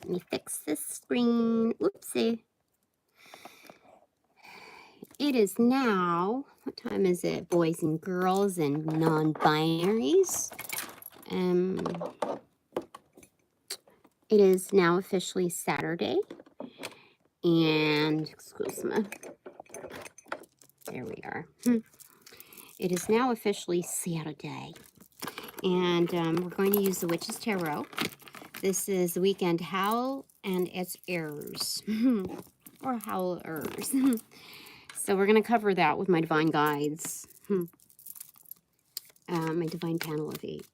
Let me fix this screen. Whoopsie. It is now, what time is it, boys and girls and non-binaries? It is now officially Saturday, and, excuse me, there we are. It is now officially Saturday, and we're going to use the Witch's Tarot. This is the weekend Howl and its Heirs, or Howlers. So we're going to cover that with my Divine Guides, my Divine Panel of 8.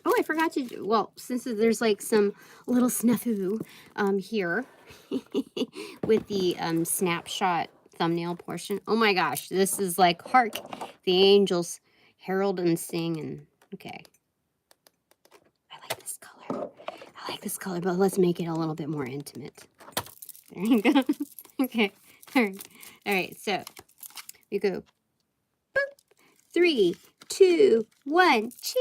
Oh, I forgot to do, well, since there's like some little snafu here with the snapshot thumbnail portion. Oh my gosh, this is like Hark, the angels herald and sing, and okay. I like this color. I like this color, but let's make it a little bit more intimate. There you go. Okay, all right, so we go boop, 3, 2, 1, cheese.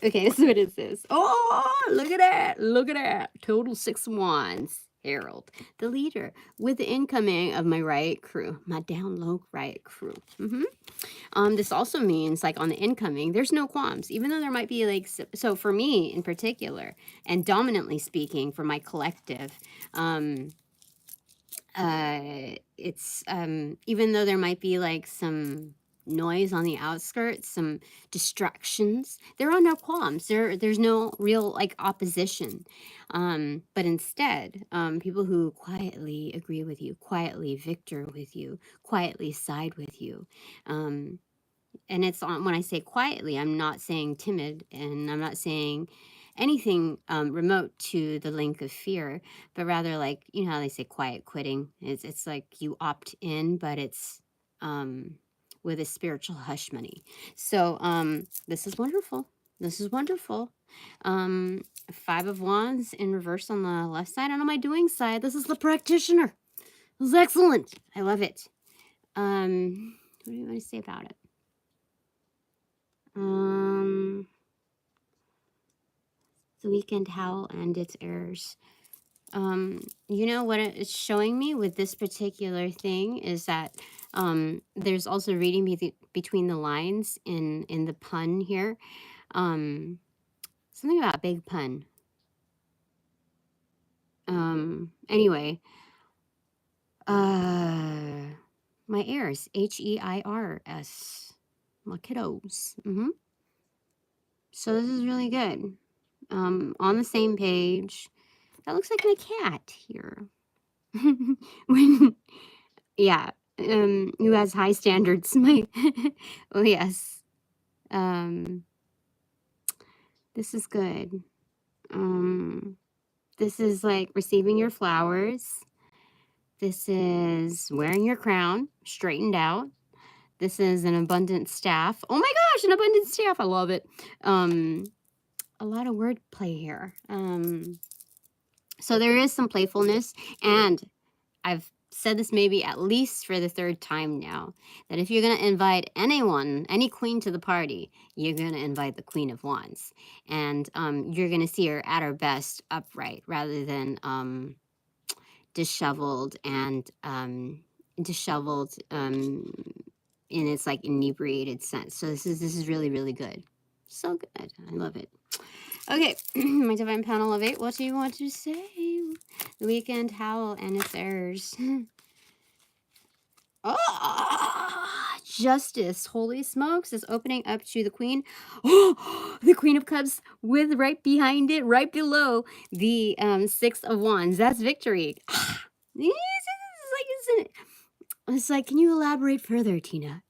Okay, this is what it says. Oh, look at that. Look at that. Total 6 wands. Herald, the leader, with the incoming of my riot crew, my down low riot crew. This also means, like, on the incoming, there's no qualms, even though there might be, like, so for me in particular, and dominantly speaking for my collective, it's, even though there might be, like, some noise on the outskirts, some distractions, there are no qualms. There's no real, like, opposition. But instead, people who quietly agree with you, quietly victor with you, quietly side with you. And it's on, when I say quietly, I'm not saying timid, and I'm not saying anything remote to the link of fear, but rather, like, you know how they say quiet quitting. It's like you opt in, but it's with a spiritual hush money. So this is wonderful. This is wonderful. 5 of Wands in reverse on the left side, and on my doing side, this is the Practitioner. This is excellent. I love it. What do you want to say about it? The weekend Howl and its Heirs. You know what it's showing me with this particular thing is that there's also reading between the lines in the pun here. Something about big pun. Anyway, my heirs, Heirs, my kiddos. So this is really good. On the same page. That looks like my cat here. Yeah, who has high standards. My, oh yes. This is good. This is like receiving your flowers. This is wearing your crown, straightened out. This is an abundant staff. Oh my gosh, an abundant staff. I love it. A lot of wordplay here. So there is some playfulness, and I've said this maybe at least for the 3rd time now, that if you're going to invite anyone, any queen to the party, you're going to invite the Queen of Wands. And you're going to see her at her best upright rather than disheveled and in its like inebriated sense. So this is really, really good. So good. I love it. Okay, my Divine Panel of 8. What do you want to say? The weekend Howl and its Heirs. Oh, Justice. Holy smokes, is opening up to the Queen. Oh, the Queen of Cups with right behind it, right below the 6 of Wands. That's victory. It's like, can you elaborate further, Tina?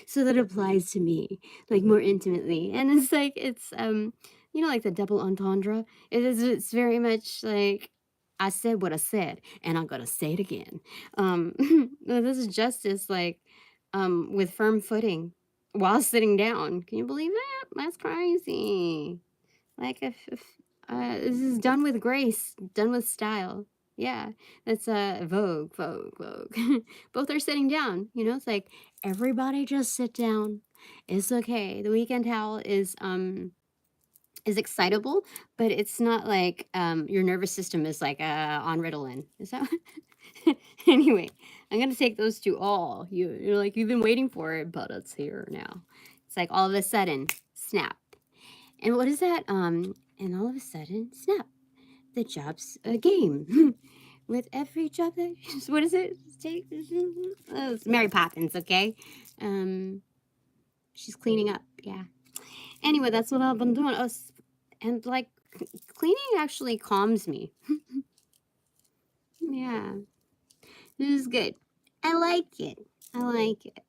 So that applies to me, like, more intimately. And it's like, it's you know, like the double entendre. It's very much like, I said what I said, and I'm gonna say it again. This is Justice, like, with firm footing while sitting down. Can you believe that? That's crazy. Like, if this is done with grace, done with style. Yeah, that's Vogue. Both are sitting down. You know, it's like, everybody just sit down. It's okay. The weekend Howl is is excitable, but it's not like your nervous system is like on Ritalin. Is that anyway? I'm gonna take those two all. You're like you've been waiting for it, but it's here now. It's like all of a sudden, snap. And what is that? And all of a sudden, snap. The job's a game. With every job that what is it? Oh, it's Mary Poppins, okay? She's cleaning up, yeah. Anyway, that's what I've been doing. Oh, and like cleaning actually calms me. Yeah, this is good. I like it. I like it.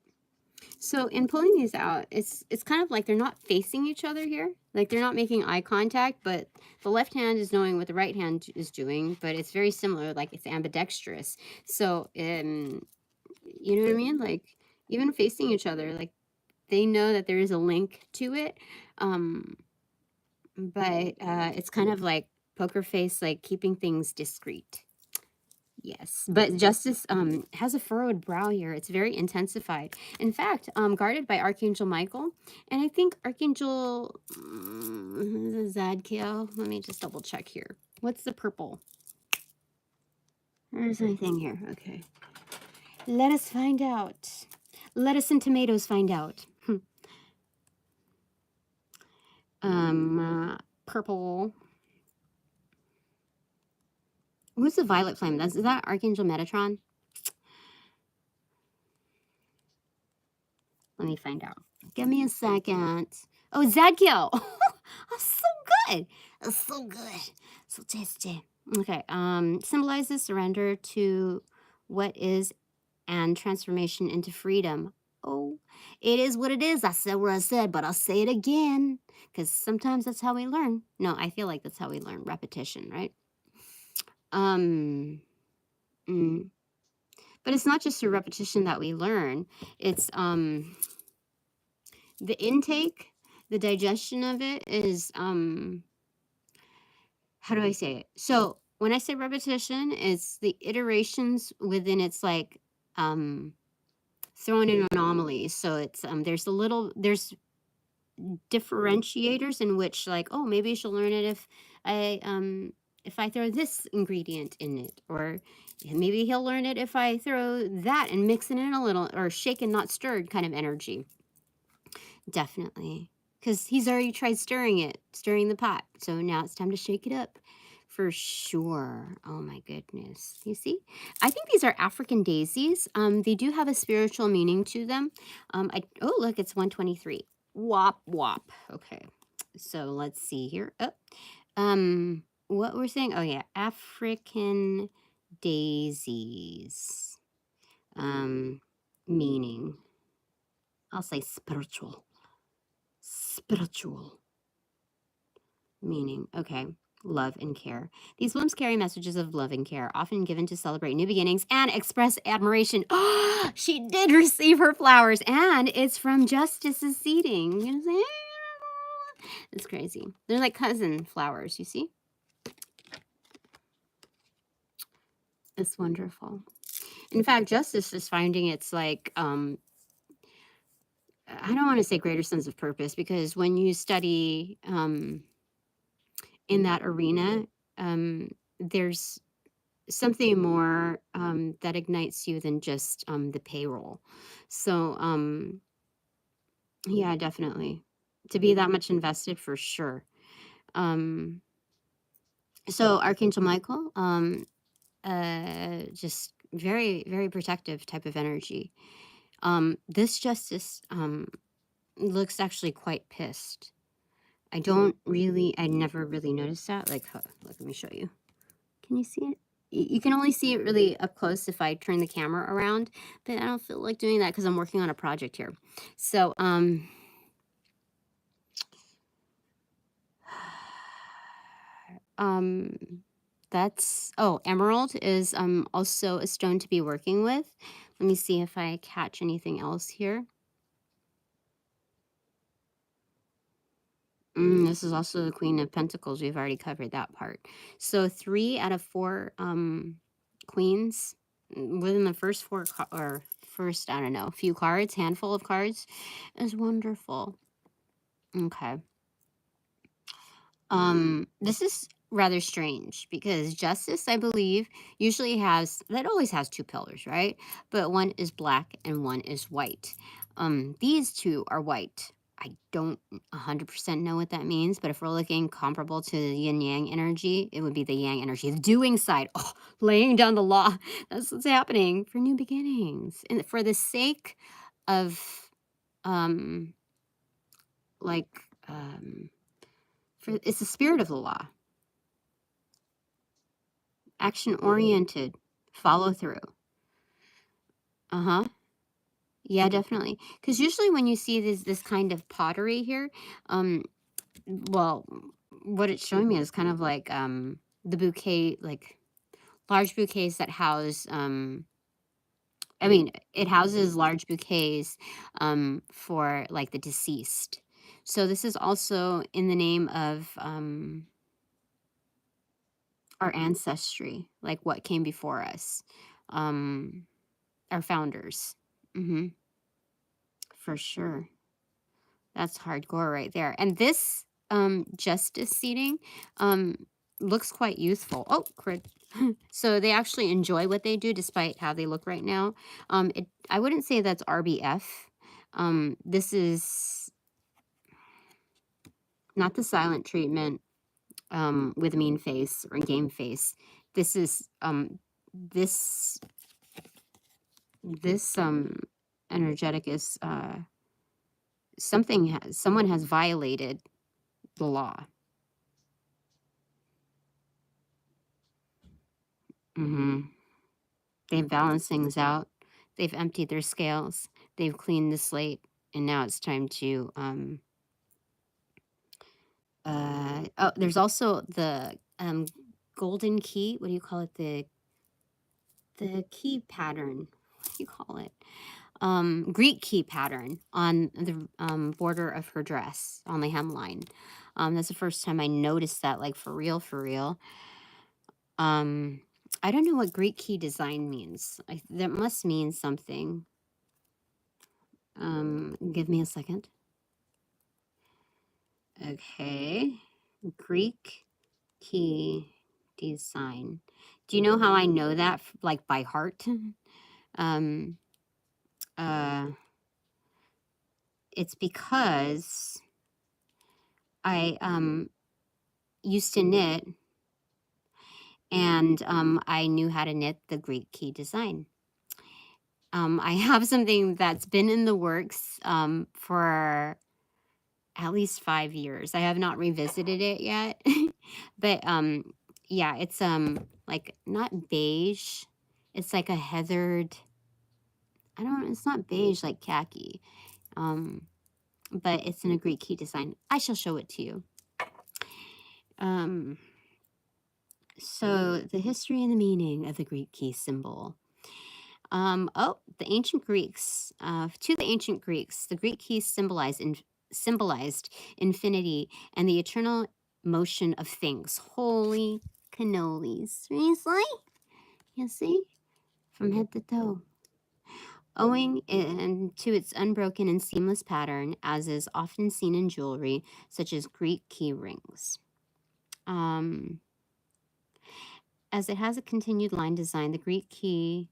So in pulling these out, it's kind of like they're not facing each other here. Like they're not making eye contact, but the left hand is knowing what the right hand is doing, but it's very similar, like it's ambidextrous. So you know what I mean? Like even facing each other, like they know that there is a link to it. But it's kind of like poker face, like keeping things discreet. Yes, but Justice has a furrowed brow here. It's very intensified. In fact, guarded by Archangel Michael, and I think Archangel Zadkiel. Let me just double check here. What's the purple? There's anything here. Okay, let us find out. Lettuce and tomatoes find out. Purple. Who's the violet flame? Is that Archangel Metatron? Let me find out. Give me a second. Oh, Zadkiel. Oh, so good. That's so good. So tasty. Okay. Symbolizes surrender to what is and transformation into freedom. Oh, it is what it is. I said what I said, but I'll say it again because sometimes that's how we learn. No, I feel like that's how we learn. Repetition, right? But it's not just through repetition that we learn. It's the intake, the digestion of it is how do I say it? So when I say repetition, it's the iterations within its like thrown in anomalies. So it's there's differentiators in which like, oh, maybe she'll learn it if I throw this ingredient in it, or maybe he'll learn it if I throw that and mix it in a little, or shaken not stirred kind of energy. Definitely, because he's already tried stirring the pot, so now it's time to shake it up for sure. Oh my goodness. You see, I think these are African daisies. They do have a spiritual meaning to them. Oh look, it's 123. Wop wop. Okay, so let's see here. What we're saying, oh yeah, African daisies. Meaning, I'll say spiritual meaning. Okay, love and care. These blooms carry messages of love and care, often given to celebrate new beginnings and express admiration. Oh, she did receive her flowers, and it's from Justice's seeding. You know, it's crazy. They're like cousin flowers, you see? It's wonderful. In fact, Justice is finding it's like, I don't want to say greater sense of purpose, because when you study in that arena, there's something more that ignites you than just the payroll. So yeah, definitely to be that much invested for sure. So Archangel Michael, just very, very protective type of energy. This Justice looks actually quite pissed. I never really noticed that. Like, look, let me show you. Can you see it? You can only see it really up close if I turn the camera around, but I don't feel like doing that because I'm working on a project here. So, that's, oh, emerald is also a stone to be working with. Let me see if I catch anything else here. This is also the Queen of Pentacles. We've already covered that part. So 3 out of 4 queens within the first 4 or first, I don't know, few cards, handful of cards is wonderful. Okay. This is rather strange because justice, I believe, usually has, that always has two pillars, right? But one is black and one is white. These two are white. I don't 100% know what that means, but if we're looking comparable to the yin yang energy, it would be the yang energy, the doing side. Oh, laying down the law. That's what's happening for new beginnings. And for the sake of, um, like, it's the spirit of the law. Action oriented, follow through. Uh-huh. Yeah, definitely. Because usually when you see this kind of pottery here, well, what it's showing me is kind of like the bouquet, like large bouquets that house I mean, it houses large bouquets for like the deceased. So this is also in the name of our ancestry, like what came before us. Our founders. Mm-hmm. For sure. That's hardcore right there. And this justice seating looks quite youthful. Oh, crit. So they actually enjoy what they do despite how they look right now. I wouldn't say that's RBF. This is not the silent treatment with a mean face or game face. This is this this energetic is someone has violated the law. Mm-hmm. They've balanced things out. They've emptied their scales. They've cleaned the slate, and now it's time to. Oh, there's also the golden key. What do you call it? The key pattern. What do you call it? Greek key pattern on the border of her dress on the hemline. That's the first time I noticed that, like for real, for real. I don't know what Greek key design means. That must mean something. Give me a second. Okay. Greek key design. Do you know how I know that, like by heart? Um, it's because I used to knit, and I knew how to knit the Greek key design. I have something that's been in the works for at least 5 years. I have not revisited it yet. But yeah, it's like not beige. It's like a heathered, I don't know, it's not beige like khaki. But it's in a Greek key design. I shall show it to you. So the history and the meaning of the Greek key symbol. Oh, the ancient Greeks. To the ancient Greeks, the Greek keys symbolized infinity and the eternal motion of things. Holy cannolis. Seriously? You see? From head to toe. Owing to its unbroken and seamless pattern, as is often seen in jewelry, such as Greek key rings. As it has a continued line design, the Greek key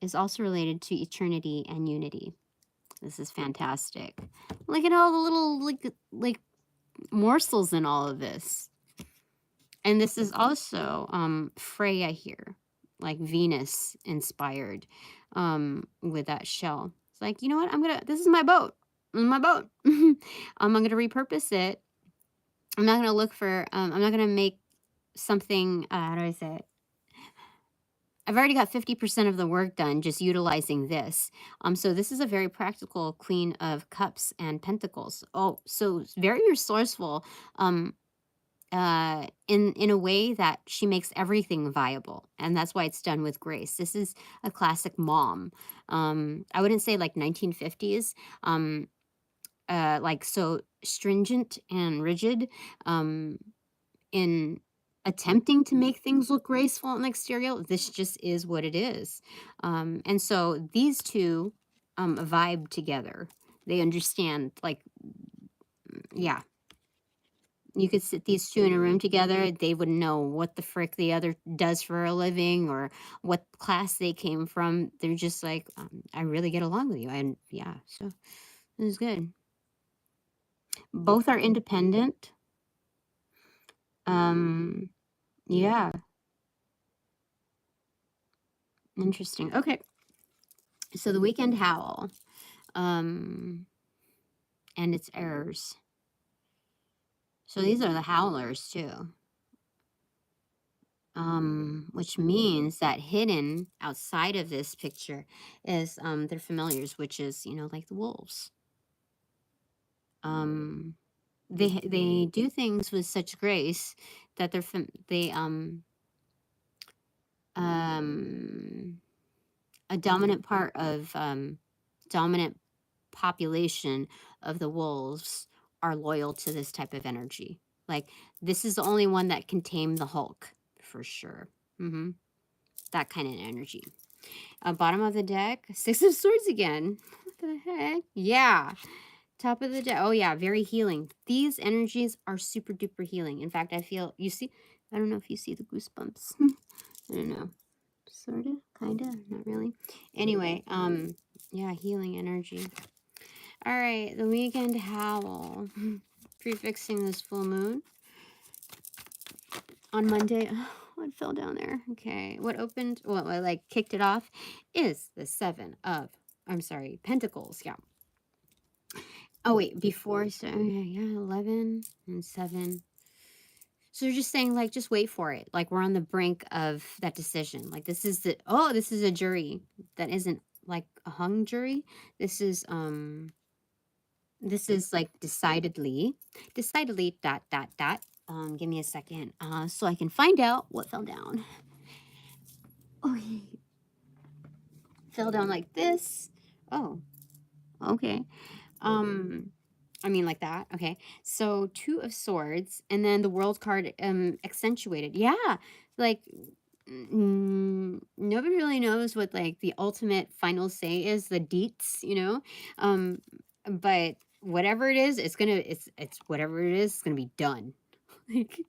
is also related to eternity and unity. This is fantastic. Look at all the little like morsels in all of this. And this is also Freya here, like Venus inspired with that shell. It's like, you know what? This is my boat. This is my boat. I'm going to repurpose it. I'm not going to look for, I'm not going to make something, how do I say it? I've already got 50% of the work done just utilizing this. So this is a very practical Queen of Cups and Pentacles. Oh, so it's very resourceful in a way that she makes everything viable. And that's why it's done with grace. This is a classic mom. I wouldn't say like 1950s, like so stringent and rigid in attempting to make things look graceful on the exterior. This just is what it is. And so these two vibe together. They understand, like, yeah. you could sit these two in a room together, they wouldn't know what the frick the other does for a living or what class they came from. They're just like, I really get along with you. And yeah, so it was good. Both are independent. Yeah, interesting. Okay. So the Weekend Howl, and its Heirs. So these are the Howlers too. Which means that hidden outside of this picture is their familiars, which is, you know, like the wolves. They do things with such grace that a dominant part of dominant population of the wolves are loyal to this type of energy. Like, this is the only one that can tame the Hulk for sure. That kind of energy. Bottom of the deck, Six of Swords again. What the heck? Yeah. Top of the deck. Oh yeah, very healing. These energies are super duper healing. In fact, I feel, you see, I don't know if you see the goosebumps. I don't know. Sorta, kinda, not really. Anyway, yeah, healing energy. All right, the Weekend Howl. Prefixing this full moon on Monday. Oh, what fell down there? Okay, what opened, what like kicked it off is the Pentacles. Yeah. Oh wait, before, so yeah, 11 and 7. So they're just saying, like, just wait for it. Like, we're on the brink of that decision. Like, this is a jury that isn't like a hung jury. This is like decidedly dot dot dot. Give me a second, so I can find out what fell down. Oh, fell down like this. Oh, okay. I mean, like that. Okay. So 2 of Swords, and then the World card accentuated. Yeah. Like, nobody really knows what, like, the ultimate final say is, the deets, you know? But whatever it is, it's whatever it is, it's gonna be done. Like,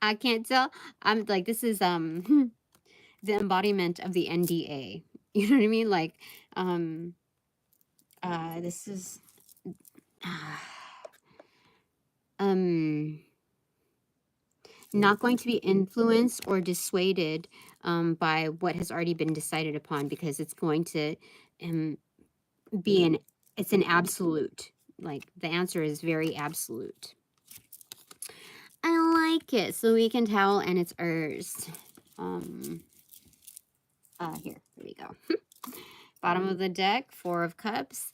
I can't tell. I'm like, this is the embodiment of the NDA. You know what I mean? Like, this is not going to be influenced or dissuaded by what has already been decided upon, because it's going to be it's an absolute. Like, the answer is very absolute. I like it. So Weekend Howl and its Heirs. Here we go. Bottom of the deck, 4 of Cups.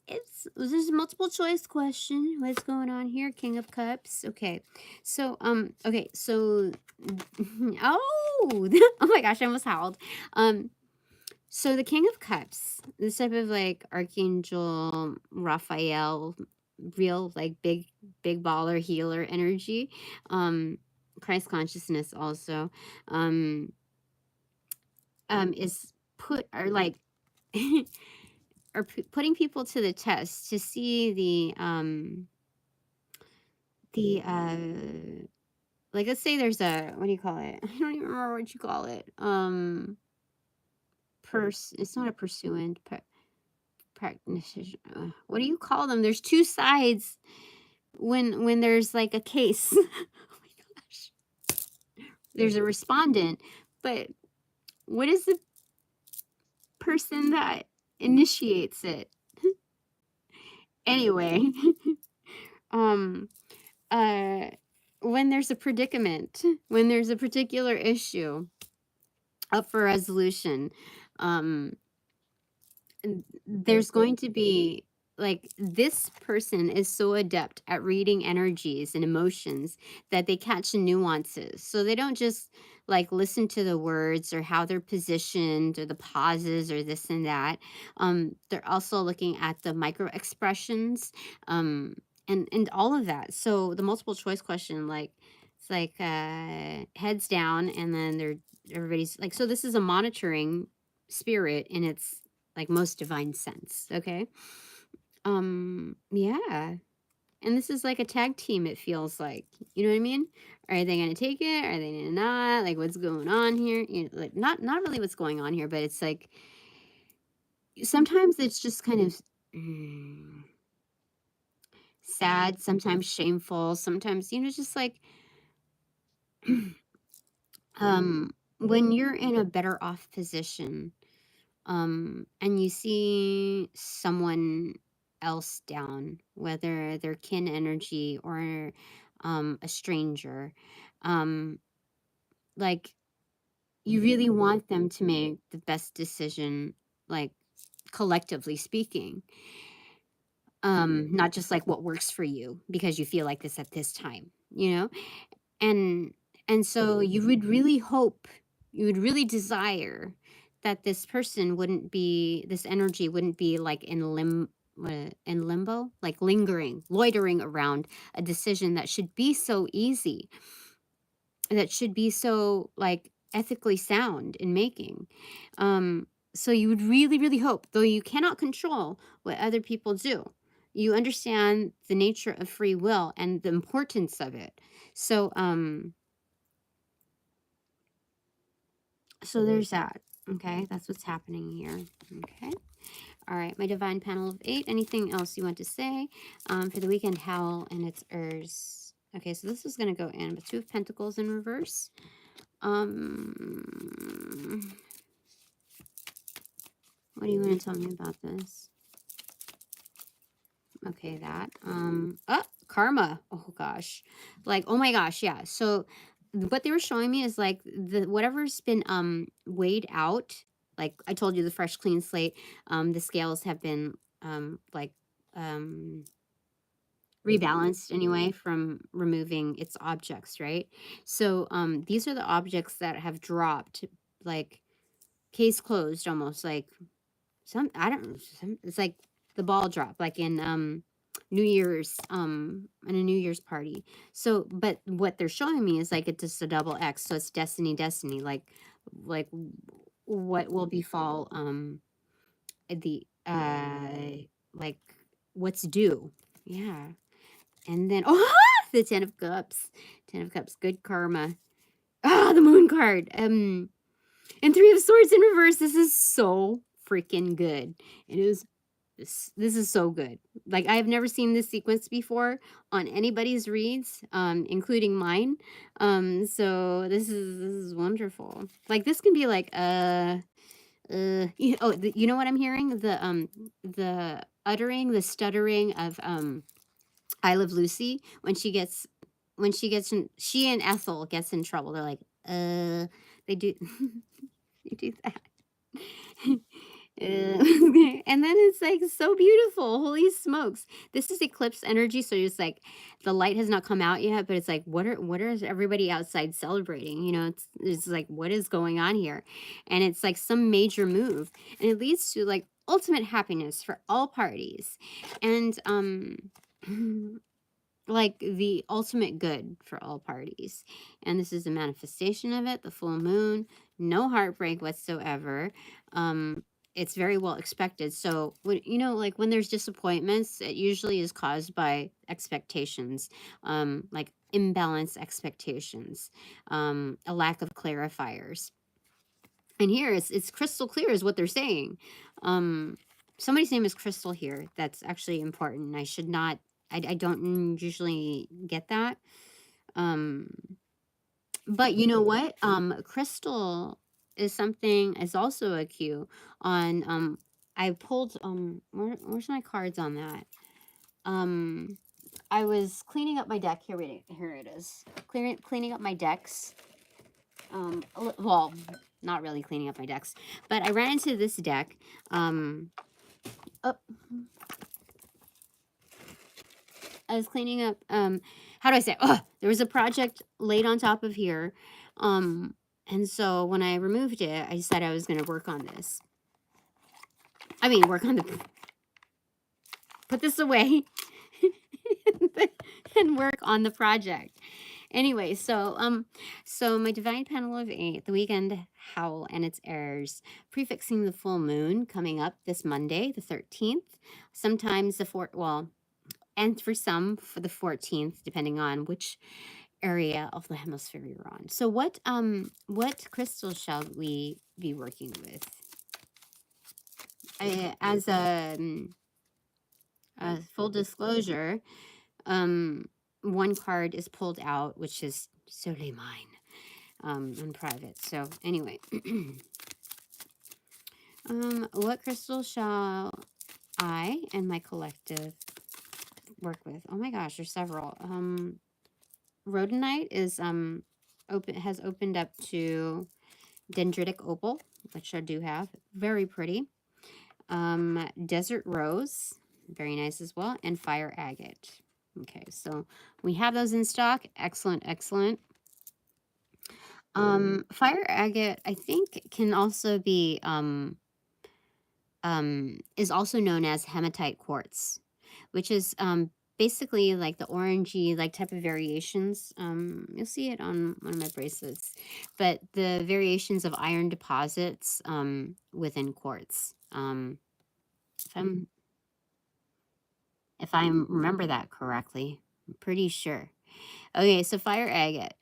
This is a multiple choice question. What's going on here? King of Cups. Okay. So, okay. So, oh my gosh, I almost howled. So the King of Cups, this type of, like, Archangel Raphael, real, like, big baller healer energy. Christ consciousness also, is putting people to the test to see like, let's say there's a, what do you call it? I don't even remember what you call it. It's not a pursuant, practitioner. What do you call them? There's 2 sides when there's, like, a case. Oh my gosh. There's a respondent, but what is the person that initiates it? Anyway, when there's a predicament, when there's a particular issue up for resolution, there's going to be, like, this person is so adept at reading energies and emotions that they catch nuances. So they don't just, like, listen to the words or how they're positioned or the pauses or this and that. They're also looking at the micro expressions, and all of that. So the multiple choice question, like, it's like heads down, and then everybody's like, so this is a monitoring spirit in its, like, most divine sense. Okay. Yeah. And this is like a tag team, it feels like. You know what I mean? Are they going to take it? Are they not? Like, what's going on here? You know, like, not really what's going on here, but it's like, sometimes it's just kind of sad, sometimes shameful, sometimes, you know, just like, when you're in a better off position, and you see someone else down, whether they're kin energy or a stranger, um like, you really want them to make the best decision, like, collectively speaking, not just like what works for you because you feel like this at this time, you know. And so you would really hope, you would really desire that this person wouldn't be, this energy wouldn't be like in limbo, like lingering, loitering around a decision that should be so easy, that should be so like ethically sound in making. So you would really, really hope, though you cannot control what other people do, you understand the nature of free will and the importance of it. So so there's that. Okay, that's what's happening here. Okay. All right, my divine panel of 8. Anything else you want to say for the weekend Howl and its Heirs? Okay, so this is going to go in with 2 of Pentacles in reverse. What do you want to tell me about this? Okay, that. Oh, karma. Oh gosh. Like, oh my gosh, yeah. So what they were showing me is like the whatever's been weighed out, like I told you, the fresh clean slate, the scales have been like rebalanced anyway from removing its objects, right? So these are the objects that have dropped, like case closed, almost like some, I don't know, it's like the ball drop, like in New Year's, in a New Year's party. So, but what they're showing me is like it's just a double X, so it's destiny, like what will befall the like what's due. Yeah. And then the 10 of Cups. 10 of Cups, good karma. The Moon card. And 3 of Swords in reverse. This is so freaking good. It is. This is so good. Like, I have never seen this sequence before on anybody's reads, including mine. So this is wonderful. Like, this can be like you know what I'm hearing? The uttering, the stuttering of I Love Lucy when she gets in, she and Ethel gets in trouble. They're like, they do they do that. And then it's like so beautiful. Holy smokes. This is eclipse energy, so it's like the light has not come out yet, but it's like what is everybody outside celebrating? You know, it's like what is going on here? And it's like some major move. And it leads to like ultimate happiness for all parties. And like the ultimate good for all parties. And this is a manifestation of it, the full moon, no heartbreak whatsoever. It's very well expected. So when, you know, like when there's disappointments, it usually is caused by expectations, like imbalanced expectations, a lack of clarifiers. And here it's crystal clear is what they're saying. Somebody's name is Crystal here. That's actually important. I should not, I don't usually get that. But you know what? Crystal is something, is also a cue on, I pulled, where's my cards on that? I was cleaning up my deck. Here it is. Cleaning up my decks. Well, not really cleaning up my decks, but I ran into this deck. I was cleaning up, how do I say it? There was a project laid on top of here. And so when I removed it, I said I was going to work on this. I mean, put this away and work on the project. Anyway, so my divine panel of 8, the weekend Howl and its Heirs, prefixing the full moon coming up this Monday, the 13th. Sometimes the 4th, well, and for some for the 14th, depending on which area of the hemisphere you're on. So what crystal shall we be working with? As a full disclosure, one card is pulled out, which is solely mine, in private. So anyway, what crystal shall I and my collective work with? Oh my gosh, there's several. Rhodonite is has opened up to dendritic opal, which I do have. Very pretty. Desert rose, very nice as well, and fire agate. Okay, so we have those in stock. Excellent, excellent. Fire agate, I think, can also be is also known as hematite quartz, which is basically like the orangey like type of variations. You'll see it on one of my bracelets, but the variations of iron deposits within quartz. If I'm if I remember that correctly, I'm pretty sure. Okay, so fire agate.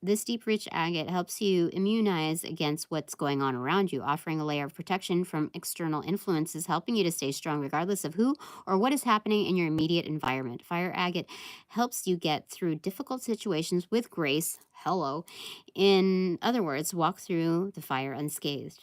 This deep, rich agate helps you immunize against what's going on around you, offering a layer of protection from external influences, helping you to stay strong regardless of who or what is happening in your immediate environment. Fire agate helps you get through difficult situations with grace. Hello. In other words, walk through the fire unscathed.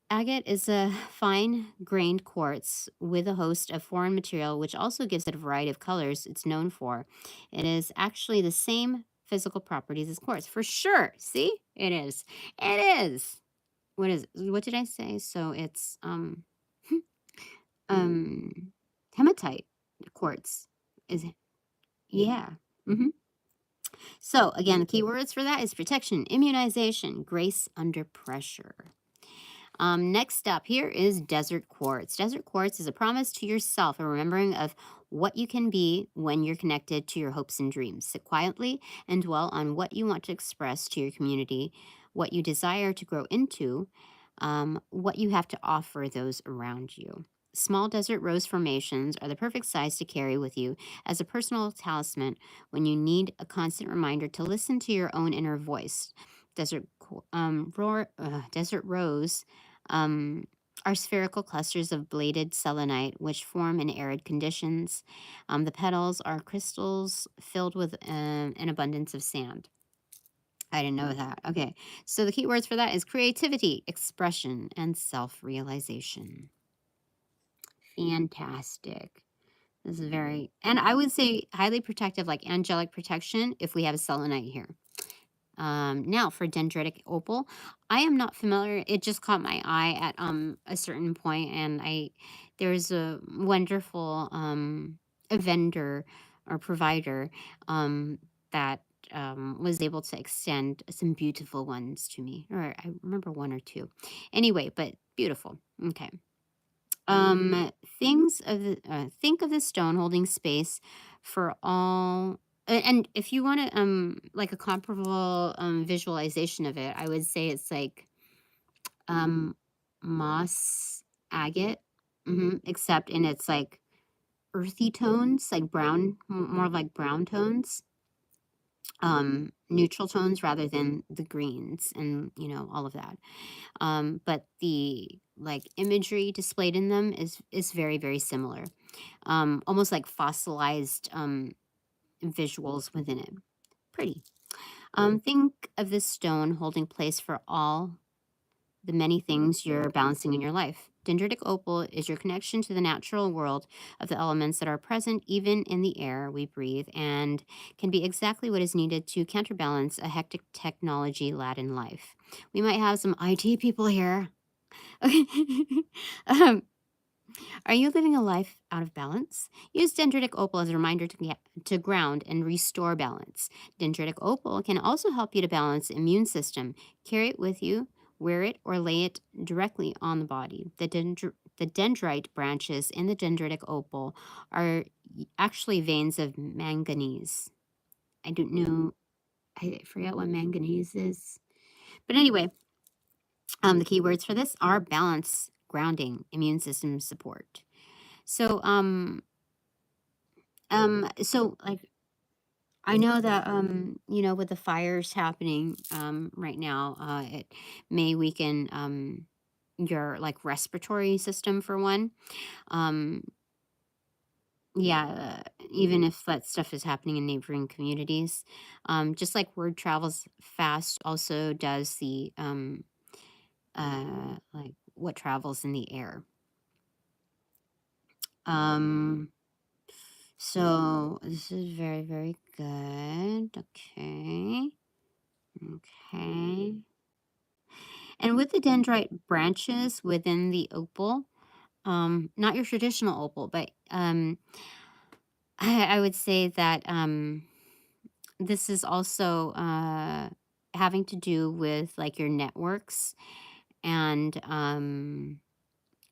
Agate is a fine-grained quartz with a host of foreign material, which also gives it a variety of colors it's known for. It is actually the same physical properties as quartz. For sure. See? It is. It is. What is it? What did I say? So it's um hematite quartz. Is it? Yeah. Mm-hmm. So again, the keywords for that is protection, immunization, grace under pressure. Next up here is desert quartz. Desert quartz is a promise to yourself, a remembering of what you can be when you're connected to your hopes and dreams. Sit quietly and dwell on what you want to express to your community, what you desire to grow into, what you have to offer those around you. Small desert rose formations are the perfect size to carry with you as a personal talisman when you need a constant reminder to listen to your own inner voice. Desert rose are spherical clusters of bladed selenite, which form in arid conditions. The petals are crystals filled with an abundance of sand. I didn't know that. Okay, so the key words for that is creativity, expression, and self-realization. Fantastic. This is very, and I would say highly protective, like angelic protection, if we have a selenite here. Now for dendritic opal, I am not familiar. It just caught my eye at a certain point, and there's a wonderful a vendor or provider that was able to extend some beautiful ones to me, or I remember one or two. Anyway, but beautiful. Okay. Things of the think of the stone holding space for all. And if you want to like a comparable visualization of it, I would say it's like um moss agate, except in its like earthy tones, like brown, more like brown tones, neutral tones rather than the greens, and all of that. But the like imagery displayed in them is very, very similar, almost like fossilized visuals within it. Pretty. Think of this stone holding place for all the many things you're balancing in your life. Dendritic opal is your connection to the natural world of the elements that are present even in the air we breathe and can be exactly what is needed to counterbalance a hectic technology-laden life. We might have some IT people here. um, are you living a life out of balance? Use dendritic opal as a reminder to ground and restore balance. Dendritic opal can also help you to balance the immune system. Carry it with you, wear it, or lay it directly on the body. The dendrite branches in the dendritic opal are actually veins of manganese. I don't know. I forget what manganese is. But anyway, the keywords for this are balance, grounding, immune system support. So, So like I know that you know, with the fires happening right now, it may weaken your like respiratory system for one. Um yeah, even if that stuff is happening in neighboring communities. Just like word travels fast also does the like what travels in the air. Um so this is very, very good. Okay. Okay. And with the dendrite branches within the opal, not your traditional opal, but I would say that this is also having to do with like your networks and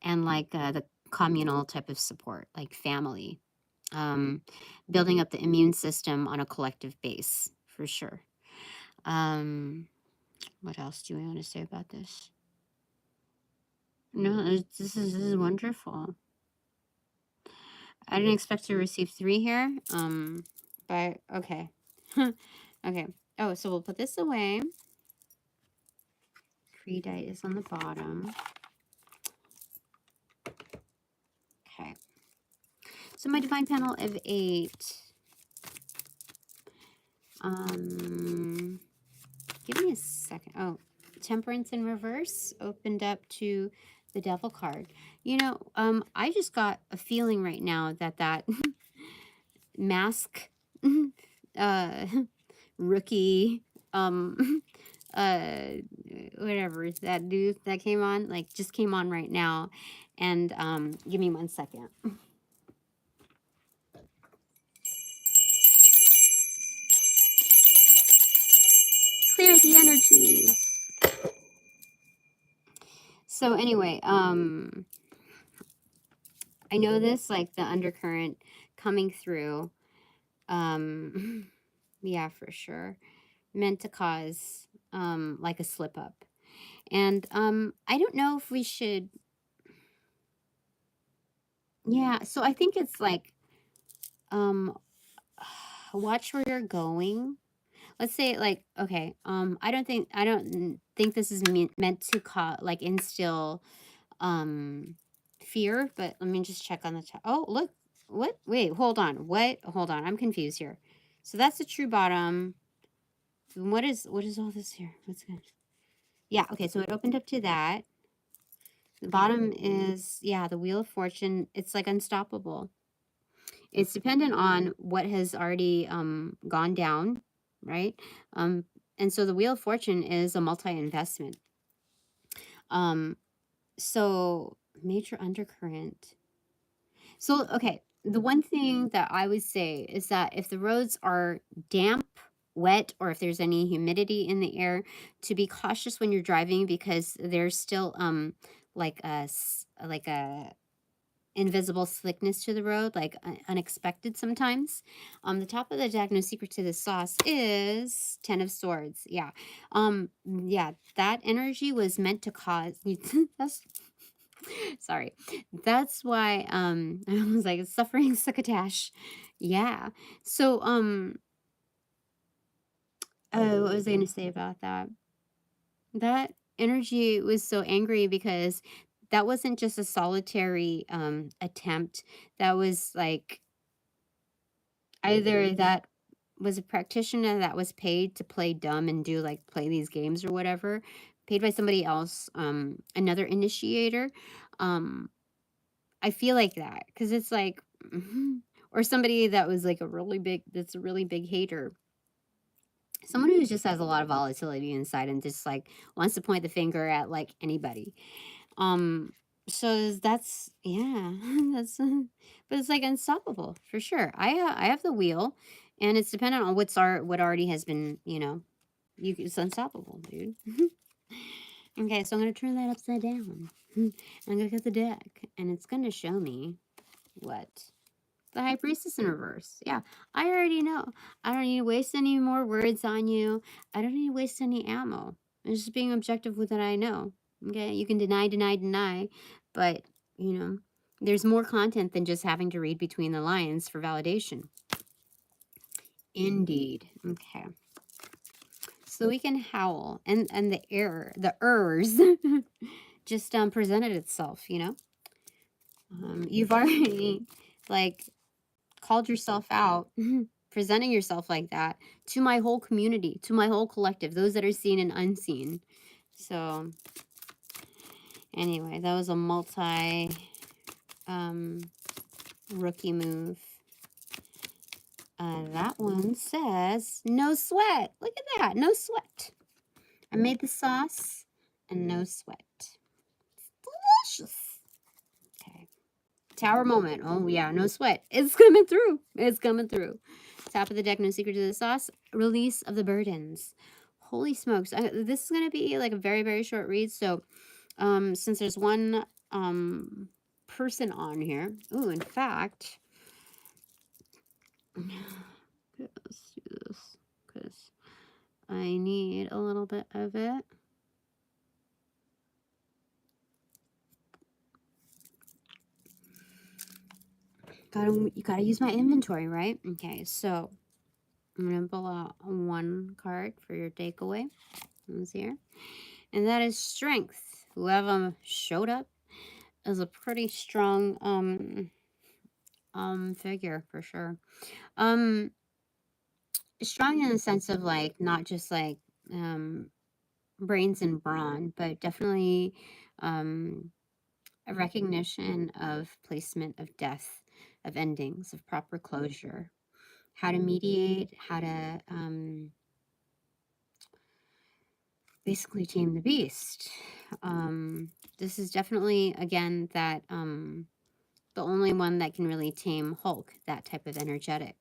like the communal type of support, like family, building up the immune system on a collective base for sure. Um, what else do we want to say about this? No, this is wonderful. I didn't expect to receive 3 here. But okay. Okay. Oh, so we'll put this away. Pre-dite is on the bottom. Okay. So my divine panel of 8. Give me a second. Oh, Temperance in reverse opened up to the Devil card. You know, I just got a feeling right now that that mask uh rookie uh whatever that dude that came on like just came on right now, and give me 1 second. Clear the energy. So anyway, I know this like the undercurrent coming through, yeah, for sure, meant to cause like a slip up. And I don't know if we should, yeah, so I think it's like um watch where you're going. Let's say like, okay, I don't think this is meant to like instill fear, but let me just check on the top. Oh, look, what? Wait, hold on. What? Hold on, I'm confused here. So that's the true bottom. What is all this here? What's good? Yeah, okay, so it opened up to that. The bottom is, yeah, the Wheel of Fortune. It's like unstoppable. It's dependent on what has already gone down, right? And so the Wheel of Fortune is a multi-investment. So major undercurrent. So okay, the one thing that I would say is that if the roads are damp, wet, or if there's any humidity in the air, to be cautious when you're driving, because there's still like a invisible slickness to the road, like unexpected sometimes. The top of the deck, no secret to the sauce, is 10 of Swords. Yeah. Yeah, that energy was meant to cause that's sorry. That's why I was like suffering succotash. Yeah. So oh, what was I gonna say about that? That energy was so angry because that wasn't just a solitary attempt. That was like either that was a practitioner that was paid to play dumb and do like play these games or whatever, paid by somebody else, another initiator. I feel like that because it's like, or somebody that was like that's a really big hater. Someone who just has a lot of volatility inside and just like wants to point the finger at like anybody. Um, so that's, yeah, that's, but it's like unstoppable for sure. I have the wheel, and it's dependent on what already has been, it's unstoppable, dude. Okay, so I'm gonna turn that upside down. I'm gonna get the deck, and it's gonna show me what the High Priestess in reverse. Yeah, I already know. I don't need to waste any more words on you. I don't need to waste any ammo. I'm just being objective with what I know. Okay, you can deny, but you know, There's more content than just having to read between the lines for validation. Indeed. Okay. So we can howl, and the Heirs just presented itself, you know. You've already like called yourself out, presenting yourself like that to my whole community, to my whole collective, those that are seen and unseen. So anyway, that was a multi rookie move. That one says no sweat. Look at that, no sweat. I made the sauce and no sweat. Delicious. Okay. Tower moment. Oh yeah, no sweat. It's coming through. It's coming through. Top of the deck, no secret to the sauce. Release of the burdens. Holy smokes. This is going to be like a very, very short read. So since there's one person on here. Ooh, in fact, let's do this because I need a little bit of it. You gotta use my inventory, right? Okay, so I'm gonna pull out one card for your takeaway. It's here, and that is strength. Whoever showed up is a pretty strong figure for sure. Strong in the sense of like not just like brains and brawn, but definitely a recognition of placement of death, of endings, of proper closure, how to mediate, how to basically tame the beast. This is definitely, again, that the only one that can really tame Hulk, that type of energetic.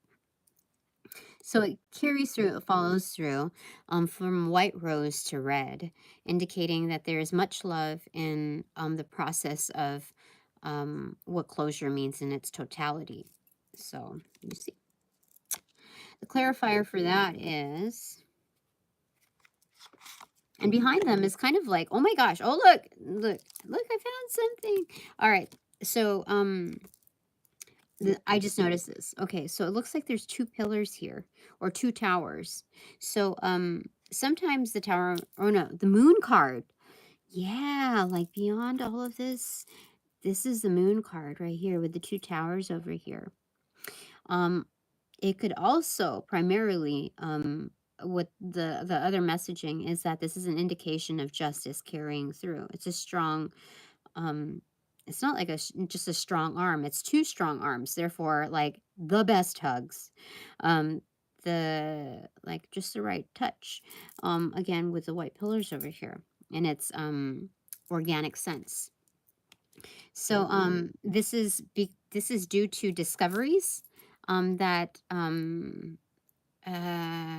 So it carries through, it follows through from white rose to red, indicating that there is much love in the process of what closure means in its totality. So you see. The clarifier for that is, and behind them is kind of like, oh my gosh, oh look, I found something. All right, so I just noticed this. Okay, so it looks like there's two pillars here, or two towers. So sometimes the tower, oh no, the moon card. Yeah, like beyond all of this, this is the moon card right here with the two towers over here. It could also primarily, what the other messaging is that this is an indication of justice carrying through. It's a strong, it's not like just a strong arm. It's two strong arms. Therefore, like the best hugs, the like just the right touch. Again with the white pillars over here, and it's organic sense. So this is due to discoveries that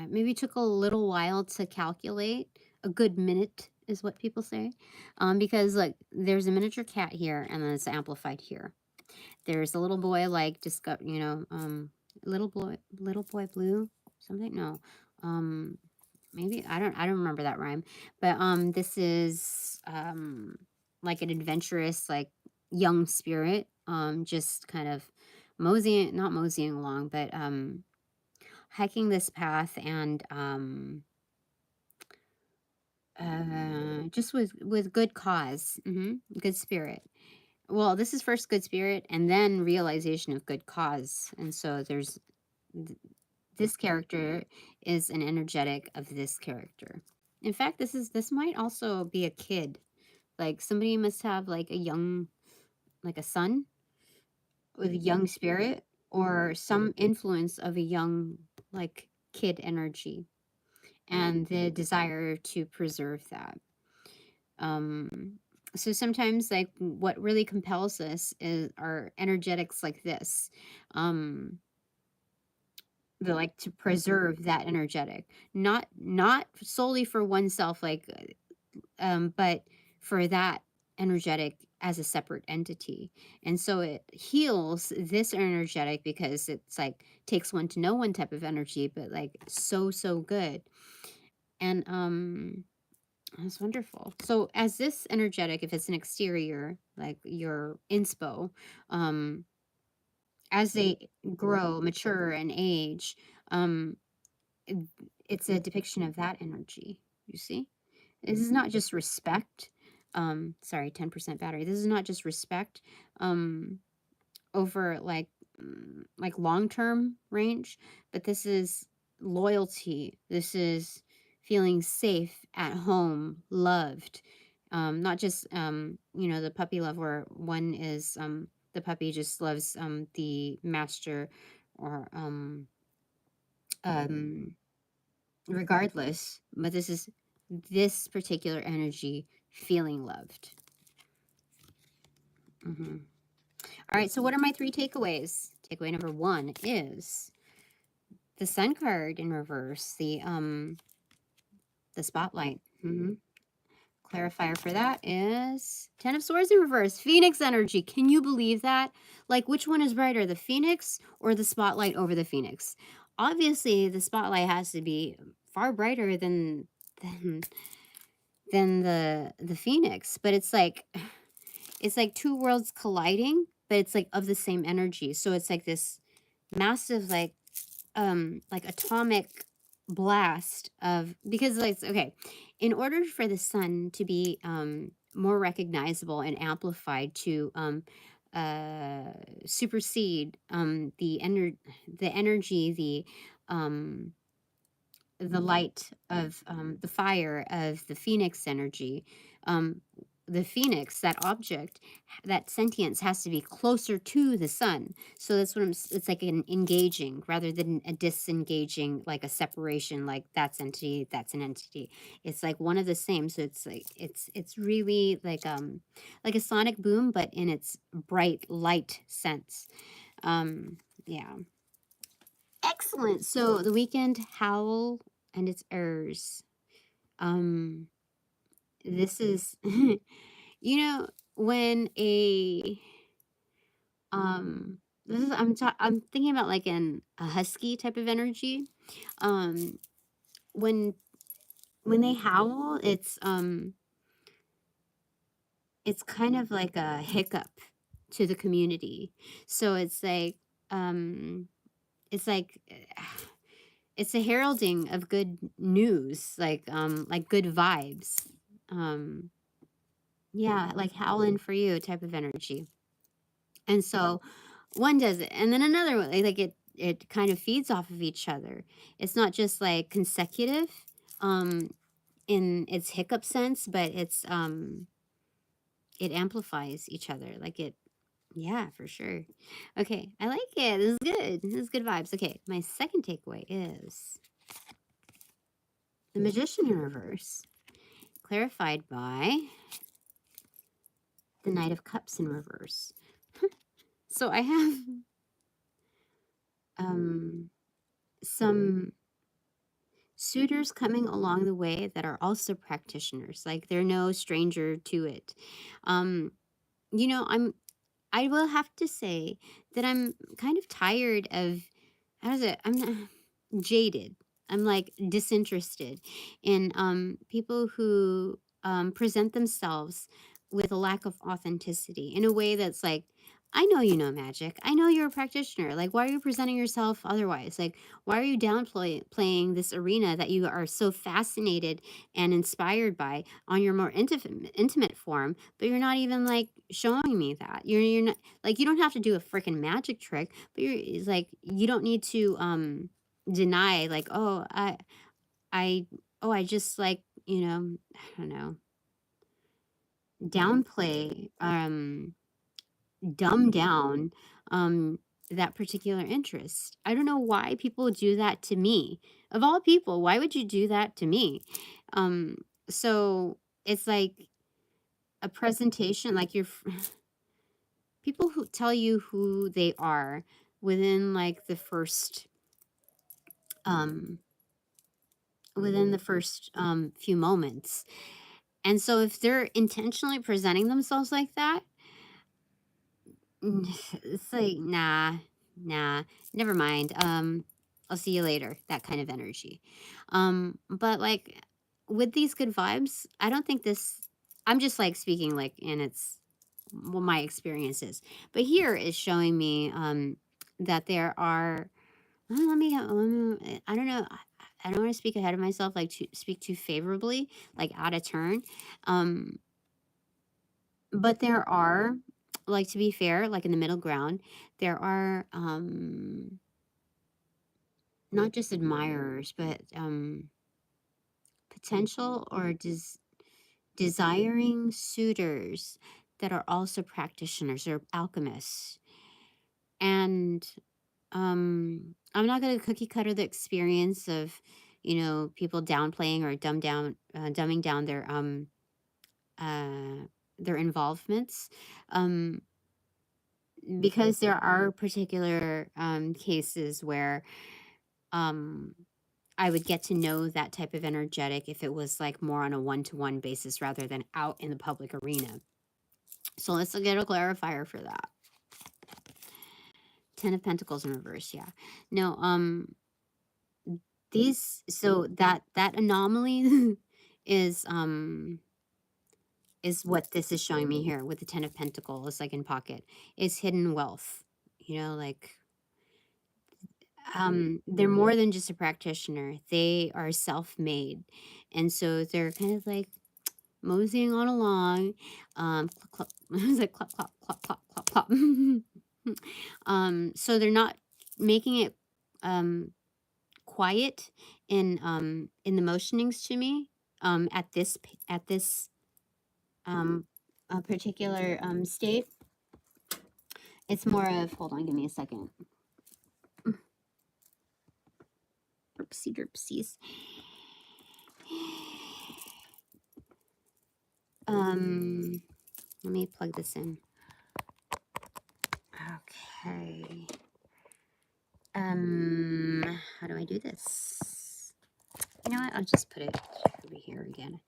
maybe took a little while to calculate. A good minute is what people say, because like there's a miniature cat here, and then it's amplified here. There's a little boy like little boy blue something. No, maybe I don't remember that rhyme, but this is like an adventurous like young spirit, just kind of not moseying along, but hiking this path, and just with good cause, good spirit. Well, this is first good spirit and then realization of good cause, and so there's this character is an energetic of this character. In fact, this might also be a kid, like somebody must have like a young, like a son with a young spirit, or some influence of a young like kid energy, and the desire to preserve that. So sometimes like what really compels us are energetics like this, the like to preserve that energetic, not solely for oneself, like but for that energetic as a separate entity. And so it heals this energetic because it's like takes one to know one type of energy, but like so good. And it's wonderful. So as this energetic, if it's an exterior, like your inspo, as they grow, mature, and age. Um, it- it's a depiction of that energy. You see, this is not just respect. Sorry, 10% battery. This is not just respect. Over like long-term range, but this is loyalty. This is feeling safe at home, loved. Not just the puppy love where one is the puppy just loves the master, or um regardless, but this is this particular energy feeling loved. All right, so what are my 3 takeaways? Takeaway number 1 is the Sun card in reverse, the spotlight. Clarifier for that is 10 of Swords in reverse, Phoenix energy. Can you believe that? Like, which one is brighter, the Phoenix or the spotlight over the Phoenix? Obviously, the spotlight has to be far brighter than the Phoenix, but it's like two worlds colliding, but it's like of the same energy. So it's like this massive like atomic blast of, because like, okay, in order for the sun to be more recognizable and amplified to supersede the energy, the light of the fire of the Phoenix energy, um, the Phoenix, that object, that sentience has to be closer to the sun. So that's what it's like an engaging rather than a disengaging, like a separation, like that's entity, that's an entity. It's like one of the same. So it's like, it's really like a sonic boom, but in its bright light sense. Yeah. Excellent. So the weekend, Howl and its Heirs. This is, when a this is I'm thinking about like a husky type of energy. Um, when they howl, it's kind of like a hiccup to the community. So it's like it's a heralding of good news, like good vibes. Yeah, like Howlin For You type of energy. And so one does it, and then another one, like it kind of feeds off of each other. It's not just like consecutive in its hiccup sense, but it amplifies each other. Like it, yeah, for sure. Okay, I like it. This is good. This is good vibes. Okay, my second takeaway is the Magician in reverse, clarified by the Knight of Cups in reverse. So I have some suitors coming along the way that are also practitioners. Like they're no stranger to it. I will have to say that I'm kind of tired of, I'm not, jaded. I'm like disinterested in people who present themselves with a lack of authenticity in a way that's like, I know you know magic. I know you're a practitioner. Like, why are you presenting yourself otherwise? Like, why are you playing this arena that you are so fascinated and inspired by on your more intimate form, but you're not even like showing me that. You're not like, you don't have to do a freaking magic trick, but it's like you don't need to deny like, oh, I I just like, I don't know, downplay, dumb down that particular interest. I don't know why people do that to me. Of all people, why would you do that to me? So it's like a presentation, like people who tell you who they are within like the first few moments. And so if they're intentionally presenting themselves like that, it's like, nah, never mind. I'll see you later. That kind of energy. But like with these good vibes, I don't think this, I'm just like speaking like in its my experience is. But here is showing me that there are, let me, I don't know, I don't want to speak ahead of myself, like to speak too favorably, like out of turn. But there are, like, to be fair, like in the middle ground, there are not just admirers, but potential or desiring suitors that are also practitioners or alchemists. And I'm not going to cookie cutter the experience of, you know, people downplaying or dumbing down their involvements, because there are particular cases where I would get to know that type of energetic if it was like more on a one-to-one basis rather than out in the public arena. So let's get a clarifier for that. 10 of Pentacles in reverse, yeah. No, so that anomaly is what this is showing me here with the 10 of Pentacles, like in pocket, is hidden wealth. You know, like they're more than just a practitioner. They are self-made. And so they're kind of like moseying on along. Clup, clup. It was like clap, clap, clap, clap, clap, clap. So they're not making it quiet in the motionings to me at this particular state. It's more of, hold on, give me a second. Derpsy derpsies. Let me plug this in. Okay. How do I do this? You know what? I'll just put it over here again.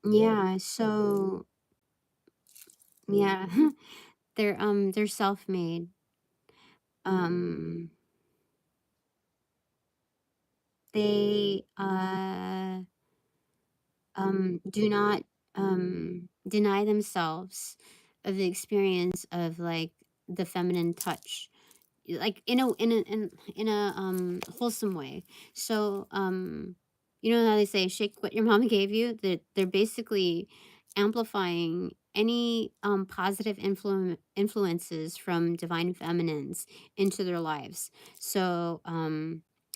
Yeah, so yeah, they're self-made. They do not deny themselves of the experience of like the feminine touch, like in a wholesome way. So you know how they say shake what your mama gave you, that they're basically amplifying any positive influences from divine feminines into their lives. So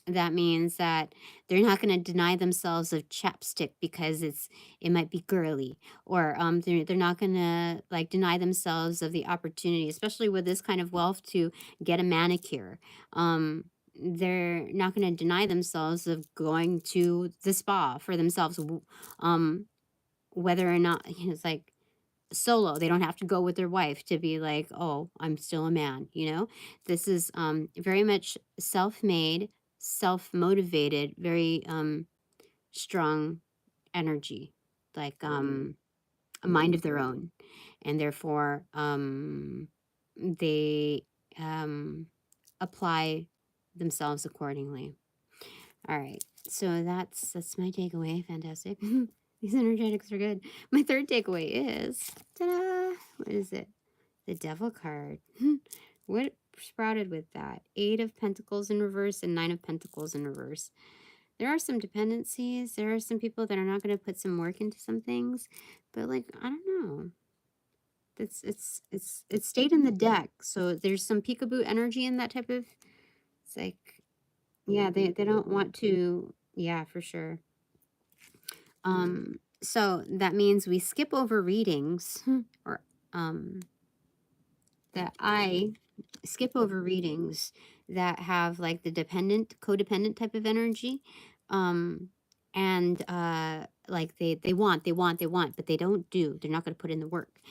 that means that they're not going to deny themselves of chapstick because it might be girly, or they're not going to like deny themselves of the opportunity, especially with this kind of wealth, to get a manicure. They're not going to deny themselves of going to the spa for themselves, whether or not, you know, it's like solo. They don't have to go with their wife to be like, oh, I'm still a man, you know. This is very much self-made, self-motivated, very strong energy, like a mind of their own, and therefore they apply themselves accordingly. All right, so that's my takeaway. Fantastic. These energetics are good. My third takeaway is, ta-da! What is it? The Devil card. What sprouted with that? 8 of Pentacles in reverse and 9 of Pentacles in reverse. There are some dependencies. There are some people that are not going to put some work into some things, but like, I don't know. It's stayed in the deck, so there's some peekaboo energy in that type of. It's like, yeah, they don't want to. Yeah, for sure. So that means we skip over readings, or that I skip over readings that have like the codependent type of energy, and like they want, but they don't do. They're not going to put in the work.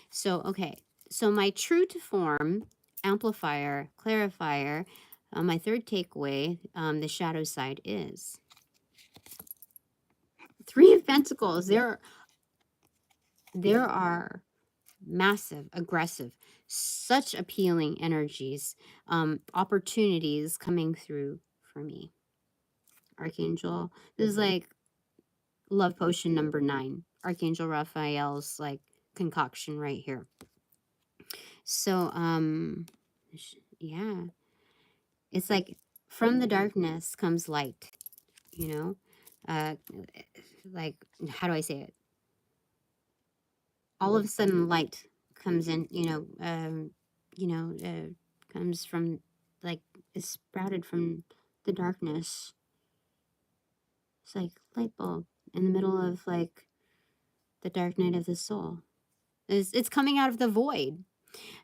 So okay, so my true to form amplifier clarifier, my third takeaway, the shadow side, is 3 of Pentacles. There are massive, aggressive, such appealing energies, opportunities coming through for me. Archangel, this is like love potion number 9. ArchangelRaphael's like concoction right here. So, yeah, it's like from the darkness comes light, you know, like, how do I say it? All of a sudden light comes in, comes from, like, is sprouted from the darkness. It's like light bulb in the middle of, like, the dark night of the soul. It's coming out of the void.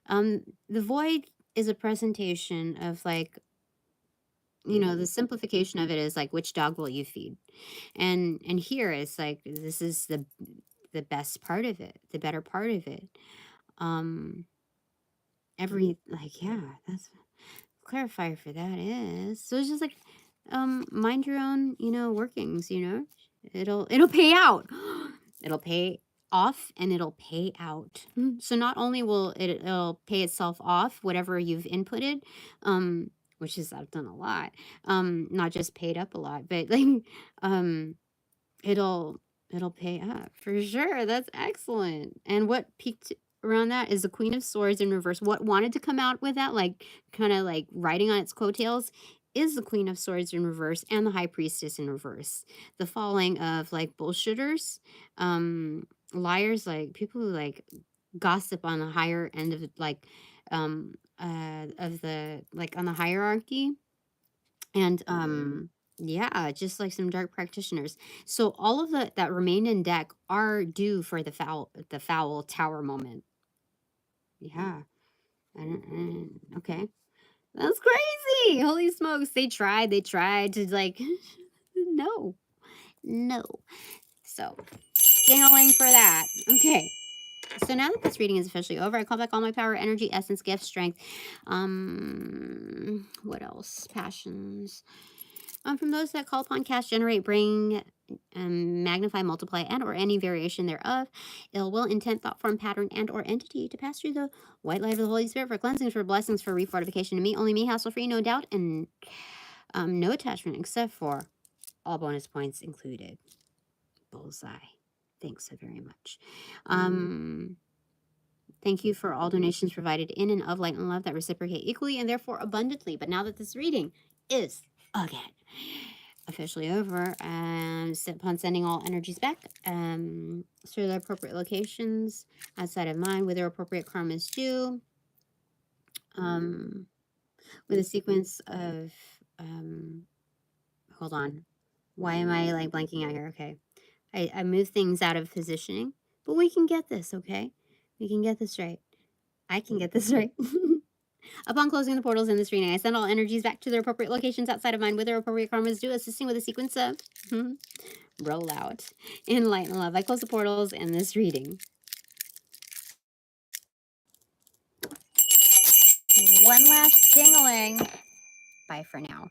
The void is a presentation of, like, the simplification of it is like, which dog will you feed? And here it's like, this is the best part of it, the better part of it. Like, yeah, that's clarifier for that is, so it's just like, mind your own, workings, it'll pay out. It'll pay off and it'll pay out. So not only will it'll pay itself off, whatever you've inputted, which is, I've done a lot, not just paid up a lot, but like, it'll pay up for sure. That's excellent. And what peaked around that is the Queen of Swords in reverse. What wanted to come out with that, like, kind of like riding on its coattails, is the Queen of Swords in reverse and the High Priestess in reverse. The falling of, like, bullshitters, liars, like people who, like, gossip on the higher end of, like, of the, like, on the hierarchy. And yeah, just like some dark practitioners. So all of that remained in deck are due for the foul tower moment. Yeah. Okay. That's crazy. Holy smokes. They tried to, like, no. So, ding-a-ling for that. Okay. So now that this reading is officially over, I call back all my power, energy, essence, gift, strength. What else? Passions. From those that call upon, cast, generate, bring, magnify, multiply, and or any variation thereof, ill will, intent, thought form, pattern, and or entity, to pass through the white light of the Holy Spirit for cleansings, for blessings, for refortification to me, only me, hassle-free, no doubt, and no attachment except for all bonus points included. Bullseye. Thanks so very much. Thank you for all donations provided in and of light and love that reciprocate equally and therefore abundantly. But now that this reading is again officially over, and upon sending all energies back through the appropriate locations outside of mine, where their appropriate karma is due, with a sequence of hold on, why am I, like, blanking out here? Okay, I moved things out of positioning, but we can get this. Okay, we can get this right. I can get this right. Upon closing the portals in this reading, I send all energies back to their appropriate locations outside of mine, with their appropriate karmas due, assisting with a sequence of rollout in light and love. I close the portals in this reading. One last ding-a-ling. Bye for now.